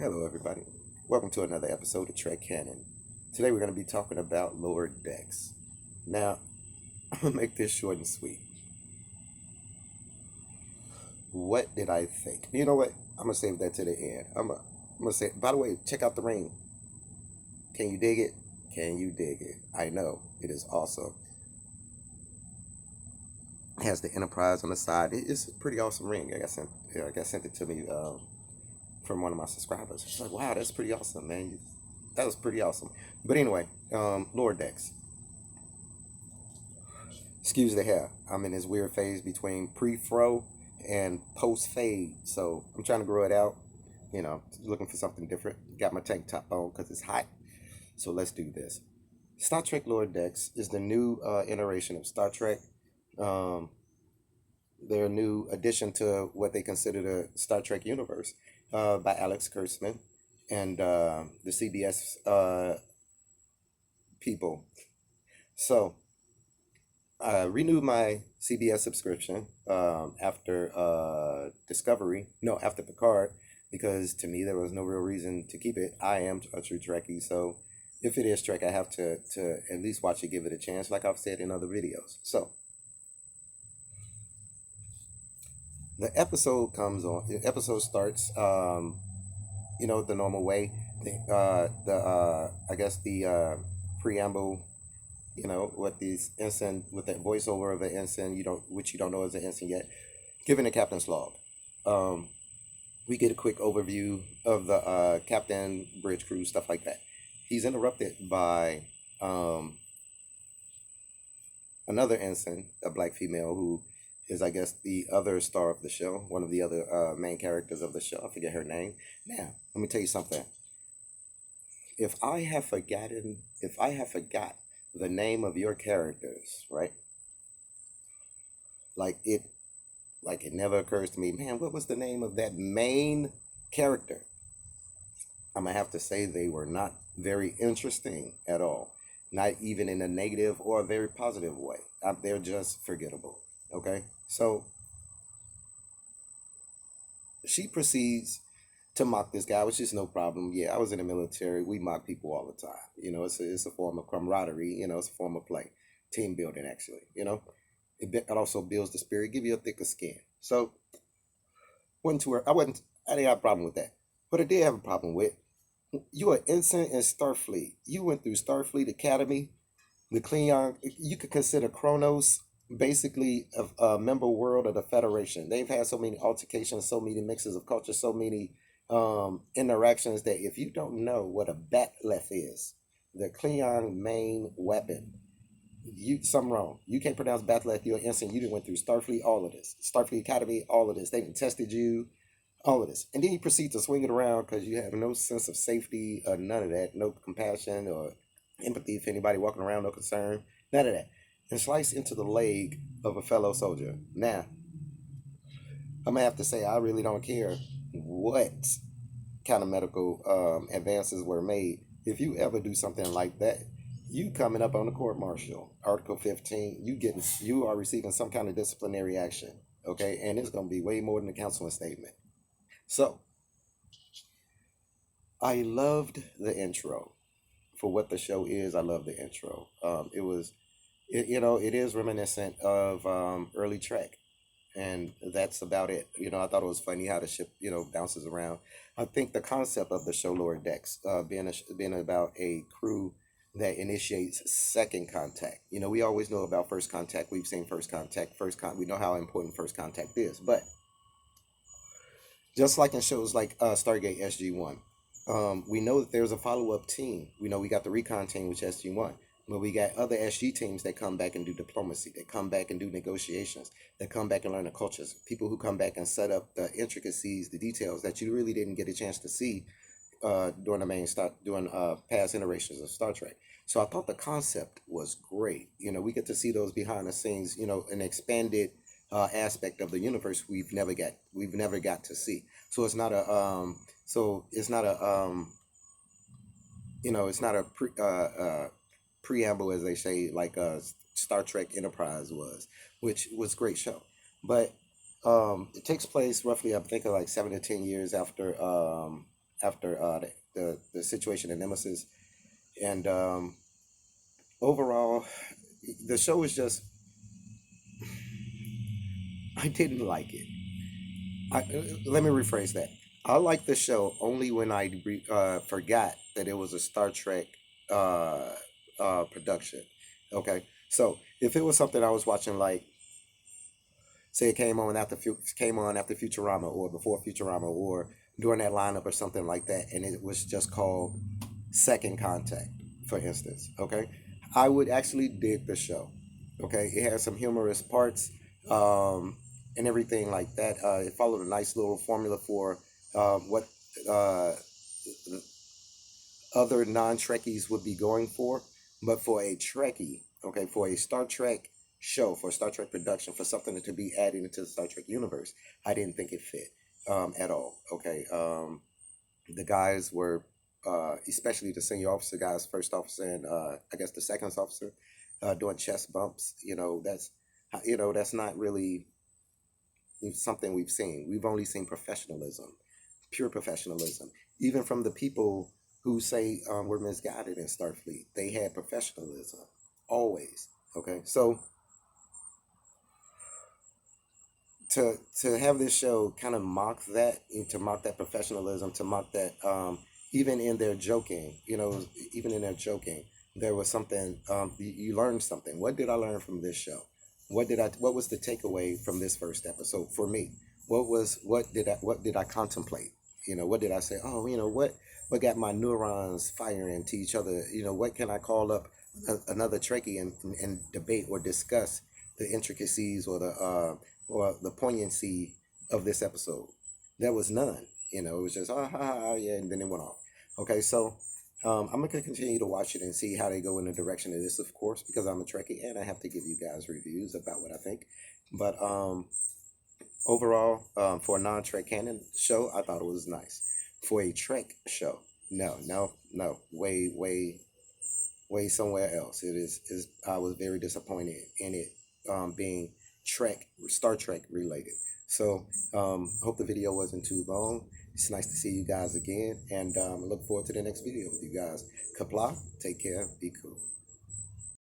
Hello, everybody. Welcome to another episode of Trek Canon. Today, we're going to be talking about lower decks. Now, I'm going to make this short and sweet. What did I think? You know what? I'm going to save that to the end. I'm going to say, by the way, check out the ring. Can you dig it? Can you dig it? I know. It is awesome. It has the Enterprise on the side. It's a pretty awesome ring. I got sent it to me from one of my subscribers. She's like, wow, that's pretty awesome, man. That was pretty awesome. But anyway, lower decks. Excuse the hair. I'm in this weird phase between pre-fro and post-fade. So I'm trying to grow it out. Looking for something different. Got my tank top on because it's hot. So let's do this. Star Trek Lower Decks is the new iteration of Star Trek. Um, their new addition to what they consider the Star Trek universe by Alex Kurtzman and the CBS people. So I renewed my CBS subscription after Discovery. No, after Picard, because to me there was no real reason to keep it. I am a true Trekkie, so if it is Trek, I have to at least watch it, give it a chance, like I've said in other videos. So the episode comes on. The episode starts, the normal way. The I guess the preamble, with these ensign, with that voiceover of an ensign, which you don't know is an ensign yet, given the captain's log. Um, we get a quick overview of the captain, bridge crew, stuff like that. He's interrupted by another ensign, a black female who is, I guess, the other star of the show, one of the other main characters of the show. I forget her name. Now, let me tell you something. If I have forgot the name of your characters, right? Like it, like it never occurs to me, man, what was the name of that main character? I'm gonna have to say they were not very interesting at all, not even in a negative or a very positive way. They're just forgettable. Okay, so she proceeds to mock this guy, which is no problem. Yeah, I was in the military. We mock people all the time. It's a form of camaraderie. It's a form of play, team building. Actually, it also builds the spirit, give you a thicker skin. So, wasn't too. I didn't have a problem with that. But I did have a problem with you. Are ensign in Starfleet. You went through Starfleet Academy, the Klingon. You could consider Kronos basically a member world of the Federation. They've had so many altercations, so many mixes of culture, so many interactions that if you don't know what a batleth is, the Klingon main weapon, something wrong. You can't pronounce batleth. You're innocent. You didn't went through Starfleet, all of this, Starfleet Academy, all of this. They even tested you, all of this, and then you proceed to swing it around because you have no sense of safety or none of that, no compassion or empathy for anybody walking around, no concern, none of that, and slice into the leg of a fellow soldier. Now, I'm gonna have to say I really don't care what kind of medical advances were made. If you ever do something like that, you coming up on the court martial, Article 15. You are receiving some kind of disciplinary action. Okay, and it's gonna be way more than a counseling statement. So I loved the intro for what the show is. I love the intro. It is reminiscent of early Trek, and that's about it. I thought it was funny how the ship, bounces around. I think the concept of the show Lower Decks, being about a crew that initiates second contact. We always know about first contact. We've seen first contact. We know how important first contact is, but just like in shows like Stargate SG-1, we know that there's a follow-up team. We know we got the recon team, which is SG-1. But we got other SG teams that come back and do diplomacy, that come back and do negotiations, that come back and learn the cultures. People who come back and set up the intricacies, the details that you really didn't get a chance to see during past iterations of Star Trek. So I thought the concept was great. We get to see those behind the scenes. An expanded aspect of the universe we've never got to see. So it's not a it's not a preamble, as they say, like Star Trek Enterprise was, which was a great show. But it takes place roughly, I'm thinking, like 7 to 10 years after the situation in Nemesis. And overall, the show was just, I didn't like it. Let me rephrase that. I liked the show only when forgot that it was a Star Trek uh, production. Okay, so if it was something I was watching, like say it came on after Futurama or before Futurama or during that lineup or something like that, and it was just called Second Contact, for instance. Okay, I would actually dig the show. Okay, it has some humorous parts, and everything like that. It followed a nice little formula for what uh, other non-Trekkies would be going for, but for a Trekkie, okay, for a Star Trek show, for a Star Trek production, for something to be added into the Star Trek universe, I didn't think it fit at all. Okay, the guys were, especially the senior officer guys, first officer and I guess the second officer, doing chest bumps. That's not really something we've seen. We've only seen professionalism, pure professionalism, even from the people who say we're misguided in Starfleet. They had professionalism always. Okay, so to have this show kind of mock that, to mock that professionalism, to mock that, even in their joking, even in their joking, there was something. You learned something. What did I learn from this show? What was the takeaway from this first episode for me? What did I contemplate? What did I say? Oh, what got my neurons firing to each other? What can I call up another Trekkie and debate or discuss the intricacies or the poignancy of this episode? There was none. It was just yeah, and then it went off. Okay, so I'm gonna continue to watch it and see how they go in the direction of this, of course, because I'm a Trekkie and I have to give you guys reviews about what I think. But overall, for a non-Trek canon show, I thought it was nice. For a Trek show, no, no, no, way, way, way somewhere else. It is. I was very disappointed in it being Star Trek related. So hope the video wasn't too long. It's nice to see you guys again, and I look forward to the next video with you guys. Kapla, take care, be cool.